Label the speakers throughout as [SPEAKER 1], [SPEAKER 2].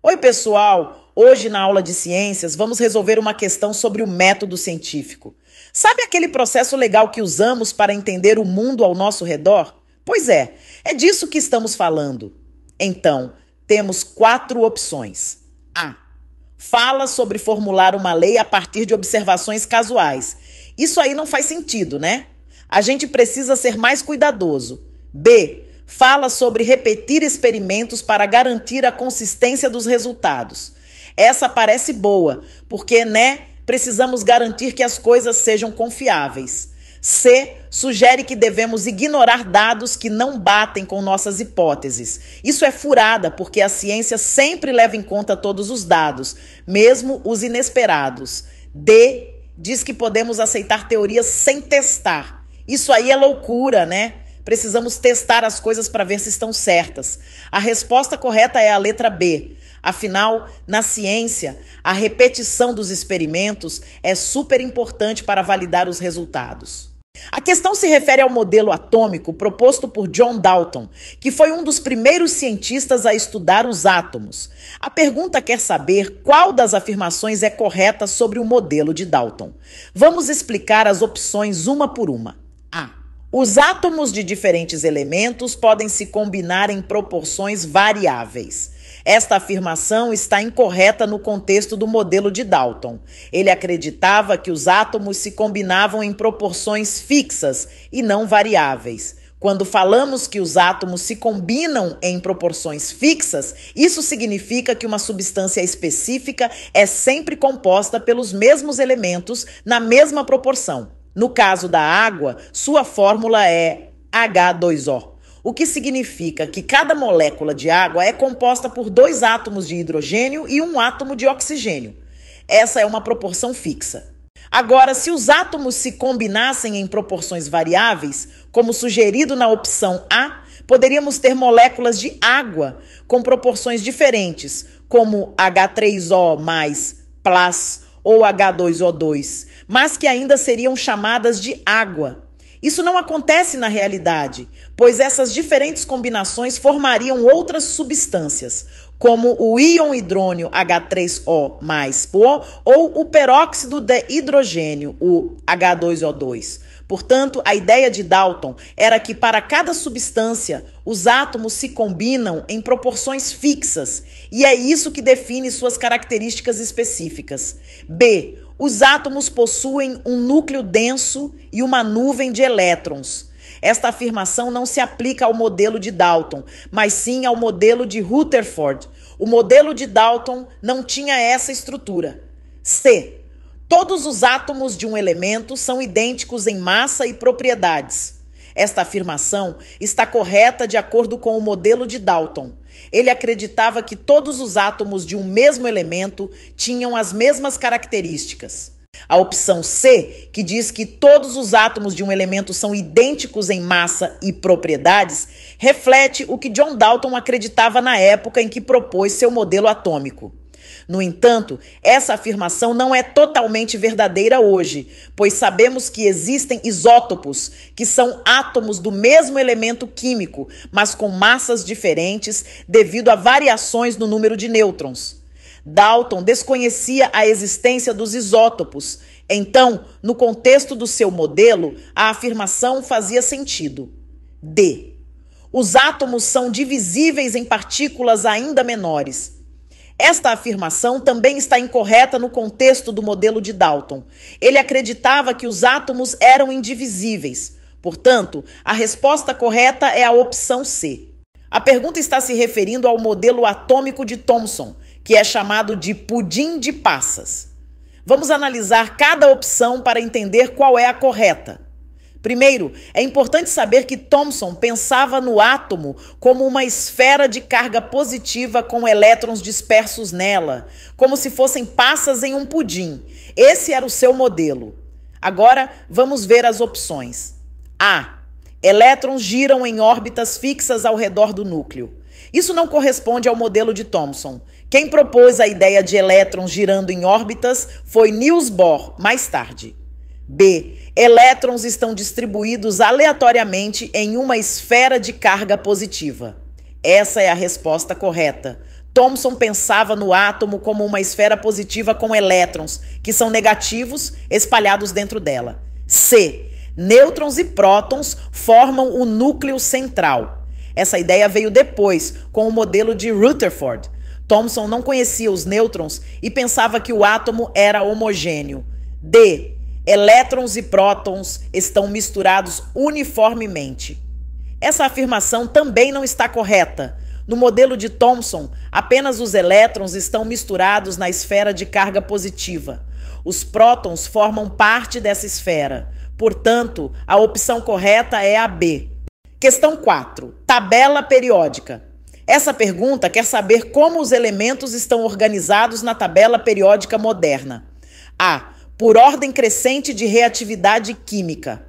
[SPEAKER 1] Oi, pessoal! Hoje, na aula de ciências, vamos resolver uma questão sobre o método científico. Sabe aquele processo legal que usamos para entender o mundo ao nosso redor? Pois é disso que estamos falando. Então, temos 4 opções. A. Fala sobre formular uma lei a partir de observações casuais. Isso aí não faz sentido, né? A gente precisa ser mais cuidadoso. B. Fala sobre repetir experimentos para garantir a consistência dos resultados. Essa parece boa, porque, precisamos garantir que as coisas sejam confiáveis. C. Sugere que devemos ignorar dados que não batem com nossas hipóteses. Isso é furada, porque a ciência sempre leva em conta todos os dados, mesmo os inesperados. D. Diz que podemos aceitar teorias sem testar. Isso aí é loucura, né? Precisamos testar as coisas para ver se estão certas. A resposta correta é a letra B. Afinal, na ciência, a repetição dos experimentos é super importante para validar os resultados. A questão se refere ao modelo atômico proposto por John Dalton, que foi um dos primeiros cientistas a estudar os átomos. A pergunta quer saber qual das afirmações é correta sobre o modelo de Dalton. Vamos explicar as opções uma por uma. A. Os átomos de diferentes elementos podem se combinar em proporções variáveis. Esta afirmação está incorreta no contexto do modelo de Dalton. Ele acreditava que os átomos se combinavam em proporções fixas e não variáveis. Quando falamos que os átomos se combinam em proporções fixas, isso significa que uma substância específica é sempre composta pelos mesmos elementos na mesma proporção. No caso da água, sua fórmula é H2O, o que significa que cada molécula de água é composta por 2 átomos de hidrogênio e 1 átomo de oxigênio. Essa é uma proporção fixa. Agora, se os átomos se combinassem em proporções variáveis, como sugerido na opção A, poderíamos ter moléculas de água com proporções diferentes, como H3O mais Plus ou H2O2, mas que ainda seriam chamadas de água. Isso não acontece na realidade, pois essas diferentes combinações formariam outras substâncias, como o íon hidrônio H3O mais ou o peróxido de hidrogênio, o H2O2. Portanto, a ideia de Dalton era que para cada substância, os átomos se combinam em proporções fixas, e é isso que define suas características específicas. B. Os átomos possuem um núcleo denso e uma nuvem de elétrons. Esta afirmação não se aplica ao modelo de Dalton, mas sim ao modelo de Rutherford. O modelo de Dalton não tinha essa estrutura. C. Todos os átomos de um elemento são idênticos em massa e propriedades. Esta afirmação está correta de acordo com o modelo de Dalton. Ele acreditava que todos os átomos de um mesmo elemento tinham as mesmas características. A opção C, que diz que todos os átomos de um elemento são idênticos em massa e propriedades, reflete o que John Dalton acreditava na época em que propôs seu modelo atômico. No entanto, essa afirmação não é totalmente verdadeira hoje, pois sabemos que existem isótopos, que são átomos do mesmo elemento químico, mas com massas diferentes devido a variações no número de nêutrons. Dalton desconhecia a existência dos isótopos. Então, no contexto do seu modelo, a afirmação fazia sentido. D. Os átomos são divisíveis em partículas ainda menores. Esta afirmação também está incorreta no contexto do modelo de Dalton. Ele acreditava que os átomos eram indivisíveis. Portanto, a resposta correta é a opção C. A pergunta está se referindo ao modelo atômico de Thomson, que é chamado de pudim de passas. Vamos analisar cada opção para entender qual é a correta. Primeiro, é importante saber que Thomson pensava no átomo como uma esfera de carga positiva com elétrons dispersos nela, como se fossem passas em um pudim. Esse era o seu modelo. Agora, vamos ver as opções. A. Elétrons giram em órbitas fixas ao redor do núcleo. Isso não corresponde ao modelo de Thomson. Quem propôs a ideia de elétrons girando em órbitas foi Niels Bohr, mais tarde. B. Elétrons estão distribuídos aleatoriamente em uma esfera de carga positiva. Essa é a resposta correta. Thomson pensava no átomo como uma esfera positiva com elétrons, que são negativos, espalhados dentro dela. C. Nêutrons e prótons formam o núcleo central. Essa ideia veio depois, com o modelo de Rutherford. Thomson não conhecia os nêutrons e pensava que o átomo era homogêneo. D. Elétrons e prótons estão misturados uniformemente. Essa afirmação também não está correta. No modelo de Thomson, apenas os elétrons estão misturados na esfera de carga positiva. Os prótons formam parte dessa esfera. Portanto, a opção correta é a B. Questão 4. Tabela periódica. Essa pergunta quer saber como os elementos estão organizados na tabela periódica moderna. A. Por ordem crescente de reatividade química.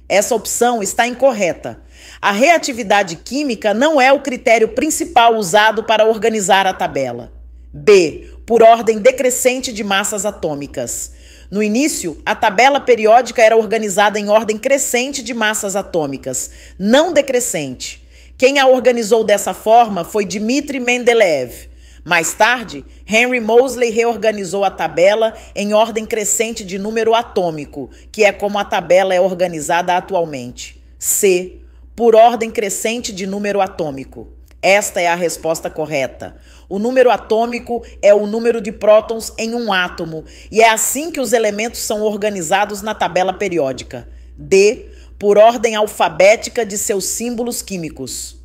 [SPEAKER 1] Essa opção está incorreta. A reatividade química não é o critério principal usado para organizar a tabela. B. Por ordem decrescente de massas atômicas. No início, a tabela periódica era organizada em ordem crescente de massas atômicas, não decrescente. Quem a organizou dessa forma foi Dmitri Mendeleev. Mais tarde, Henry Moseley reorganizou a tabela em ordem crescente de número atômico, que é como a tabela é organizada atualmente. C. Por ordem crescente de número atômico. Esta é a resposta correta. O número atômico é o número de prótons em um átomo, e é assim que os elementos são organizados na tabela periódica. D. Por ordem alfabética de seus símbolos químicos.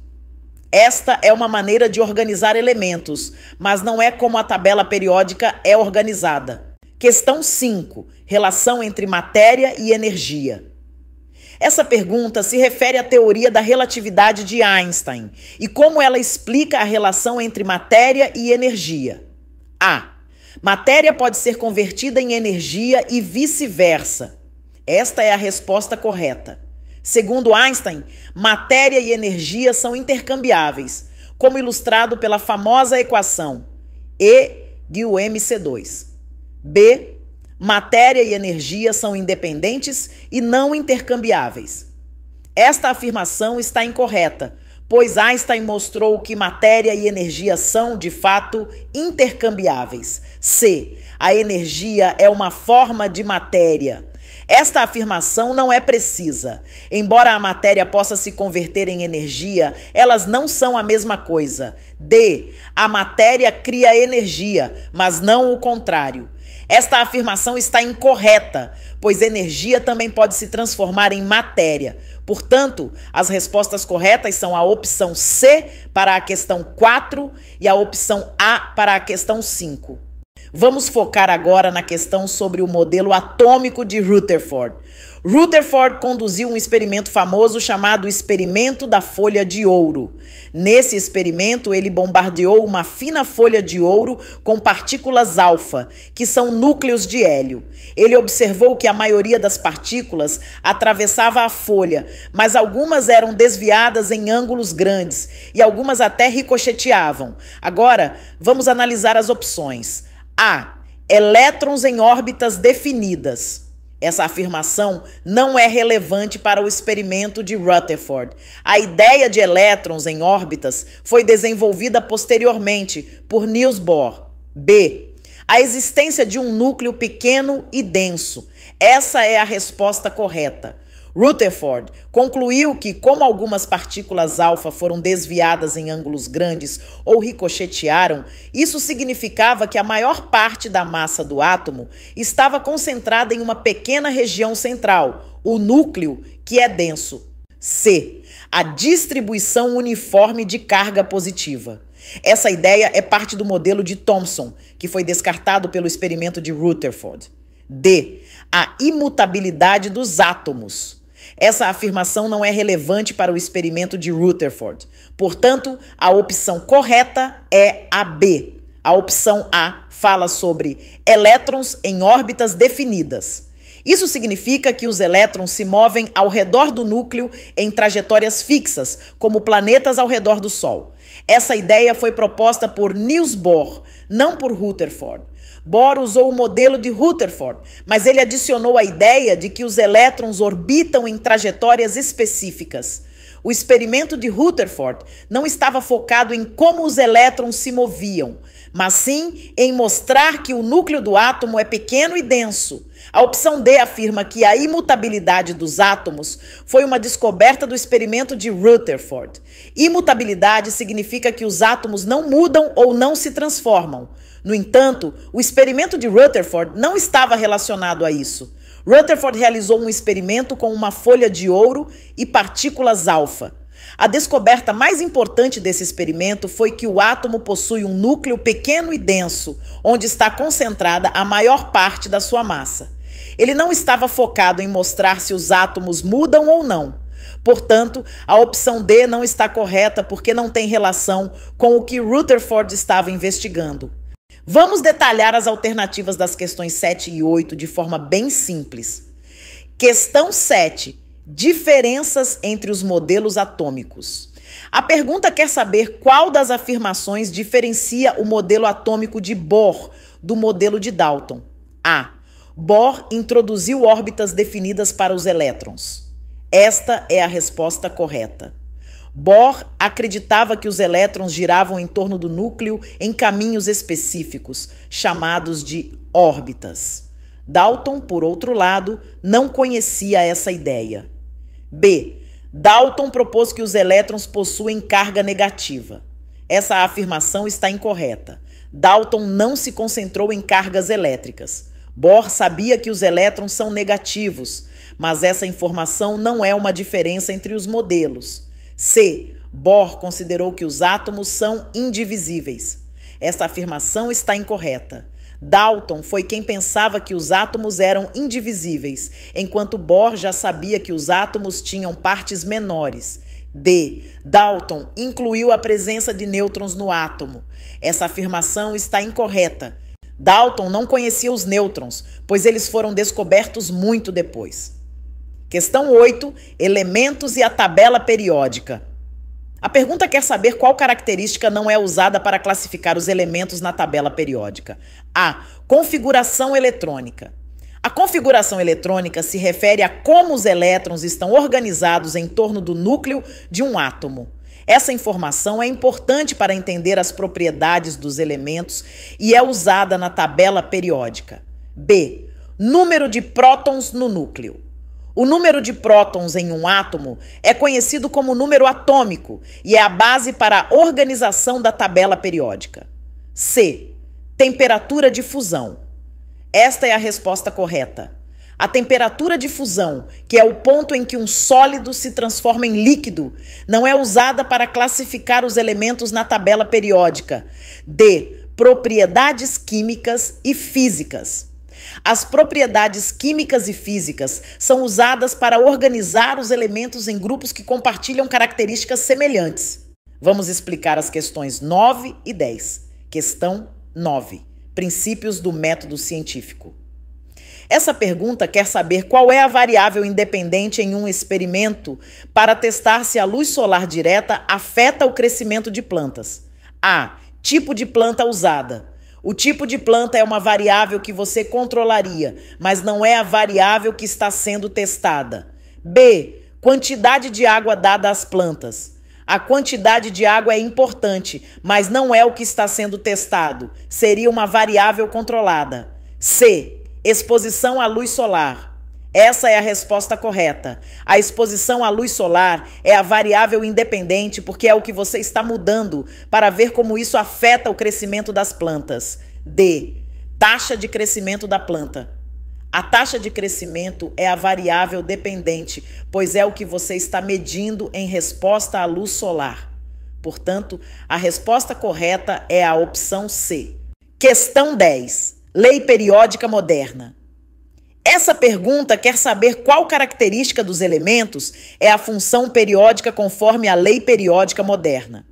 [SPEAKER 1] Esta é uma maneira de organizar elementos, mas não é como a tabela periódica é organizada. Questão 5. Relação entre matéria e energia. Essa pergunta se refere à teoria da relatividade de Einstein e como ela explica a relação entre matéria e energia. A. Matéria pode ser convertida em energia e vice-versa. Esta é a resposta correta. Segundo Einstein, matéria e energia são intercambiáveis, como ilustrado pela famosa equação E de mc2. B. Matéria e energia são independentes e não intercambiáveis. Esta afirmação está incorreta, pois Einstein mostrou que matéria e energia são, de fato, intercambiáveis. C. A energia é uma forma de matéria. Esta afirmação não é precisa. Embora a matéria possa se converter em energia, elas não são a mesma coisa. D. A matéria cria energia, mas não o contrário. Esta afirmação está incorreta, pois energia também pode se transformar em matéria. Portanto, as respostas corretas são a opção C para a questão 4 e a opção A para a questão 5. Vamos focar agora na questão sobre o modelo atômico de Rutherford. Rutherford conduziu um experimento famoso chamado Experimento da Folha de Ouro. Nesse experimento, ele bombardeou uma fina folha de ouro com partículas alfa, que são núcleos de hélio. Ele observou que a maioria das partículas atravessava a folha, mas algumas eram desviadas em ângulos grandes e algumas até ricocheteavam. Agora, vamos analisar as opções. A. Elétrons em órbitas definidas. Essa afirmação não é relevante para o experimento de Rutherford. A ideia de elétrons em órbitas foi desenvolvida posteriormente por Niels Bohr. B. A existência de um núcleo pequeno e denso. Essa é a resposta correta. Rutherford concluiu que, como algumas partículas alfa foram desviadas em ângulos grandes ou ricochetearam, isso significava que a maior parte da massa do átomo estava concentrada em uma pequena região central, o núcleo, que é denso. C. A distribuição uniforme de carga positiva. Essa ideia é parte do modelo de Thomson, que foi descartado pelo experimento de Rutherford. D. A imutabilidade dos átomos. Essa afirmação não é relevante para o experimento de Rutherford. Portanto, a opção correta é a B. A opção A fala sobre elétrons em órbitas definidas. Isso significa que os elétrons se movem ao redor do núcleo em trajetórias fixas, como planetas ao redor do Sol. Essa ideia foi proposta por Niels Bohr, não por Rutherford. Bohr usou o modelo de Rutherford, mas ele adicionou a ideia de que os elétrons orbitam em trajetórias específicas. O experimento de Rutherford não estava focado em como os elétrons se moviam, mas sim em mostrar que o núcleo do átomo é pequeno e denso. A opção D afirma que a imutabilidade dos átomos foi uma descoberta do experimento de Rutherford. Imutabilidade significa que os átomos não mudam ou não se transformam. No entanto, o experimento de Rutherford não estava relacionado a isso. Rutherford realizou um experimento com uma folha de ouro e partículas alfa. A descoberta mais importante desse experimento foi que o átomo possui um núcleo pequeno e denso, onde está concentrada a maior parte da sua massa. Ele não estava focado em mostrar se os átomos mudam ou não. Portanto, a opção D não está correta porque não tem relação com o que Rutherford estava investigando. Vamos detalhar as alternativas das questões 7 e 8 de forma bem simples. Questão 7. Diferenças entre os modelos atômicos. A pergunta quer saber qual das afirmações diferencia o modelo atômico de Bohr do modelo de Dalton. A. Bohr introduziu órbitas definidas para os elétrons. Esta é a resposta correta. Bohr acreditava que os elétrons giravam em torno do núcleo em caminhos específicos, chamados de órbitas. Dalton, por outro lado, não conhecia essa ideia. B. Dalton propôs que os elétrons possuem carga negativa. Essa afirmação está incorreta. Dalton não se concentrou em cargas elétricas. Bohr sabia que os elétrons são negativos, mas essa informação não é uma diferença entre os modelos. C. Bohr considerou que os átomos são indivisíveis. Essa afirmação está incorreta. Dalton foi quem pensava que os átomos eram indivisíveis, enquanto Bohr já sabia que os átomos tinham partes menores. D. Dalton incluiu a presença de nêutrons no átomo. Essa afirmação está incorreta. Dalton não conhecia os nêutrons, pois eles foram descobertos muito depois. Questão 8. Elementos e a tabela periódica. A pergunta quer saber qual característica não é usada para classificar os elementos na tabela periódica. A. Configuração eletrônica. A configuração eletrônica se refere a como os elétrons estão organizados em torno do núcleo de um átomo. Essa informação é importante para entender as propriedades dos elementos e é usada na tabela periódica. B. Número de prótons no núcleo. O número de prótons em um átomo é conhecido como número atômico e é a base para a organização da tabela periódica. C. Temperatura de fusão. Esta é a resposta correta. A temperatura de fusão, que é o ponto em que um sólido se transforma em líquido, não é usada para classificar os elementos na tabela periódica. D. Propriedades químicas e físicas. As propriedades químicas e físicas são usadas para organizar os elementos em grupos que compartilham características semelhantes. Vamos explicar as questões 9 e 10. Questão 9. Princípios do método científico. Essa pergunta quer saber qual é a variável independente em um experimento para testar se a luz solar direta afeta o crescimento de plantas. A. Tipo de planta usada. O tipo de planta é uma variável que você controlaria, mas não é a variável que está sendo testada. B. Quantidade de água dada às plantas. A quantidade de água é importante, mas não é o que está sendo testado. Seria uma variável controlada. C. Exposição à luz solar. Essa é a resposta correta. A exposição à luz solar é a variável independente porque é o que você está mudando para ver como isso afeta o crescimento das plantas. D. Taxa de crescimento da planta. A taxa de crescimento é a variável dependente, pois é o que você está medindo em resposta à luz solar. Portanto, a resposta correta é a opção C. Questão 10. Lei periódica moderna. Essa pergunta quer saber qual característica dos elementos é a função periódica conforme a lei periódica moderna.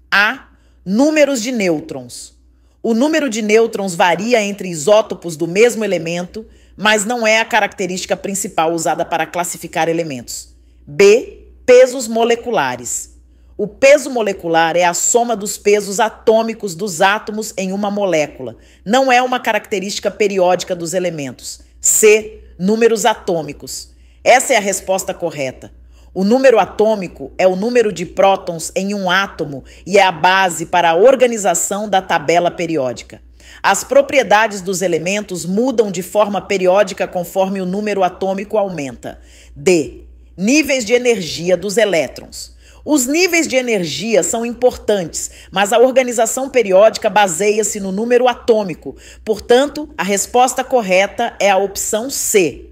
[SPEAKER 1] A. Números de nêutrons. O número de nêutrons varia entre isótopos do mesmo elemento, mas não é a característica principal usada para classificar elementos. B. Pesos moleculares. O peso molecular é a soma dos pesos atômicos dos átomos em uma molécula. Não é uma característica periódica dos elementos. C. Números atômicos. Essa é a resposta correta. O número atômico é o número de prótons em um átomo e é a base para a organização da tabela periódica. As propriedades dos elementos mudam de forma periódica conforme o número atômico aumenta. D. Níveis de energia dos elétrons. Os níveis de energia são importantes, mas a organização periódica baseia-se no número atômico. Portanto, a resposta correta é a opção C.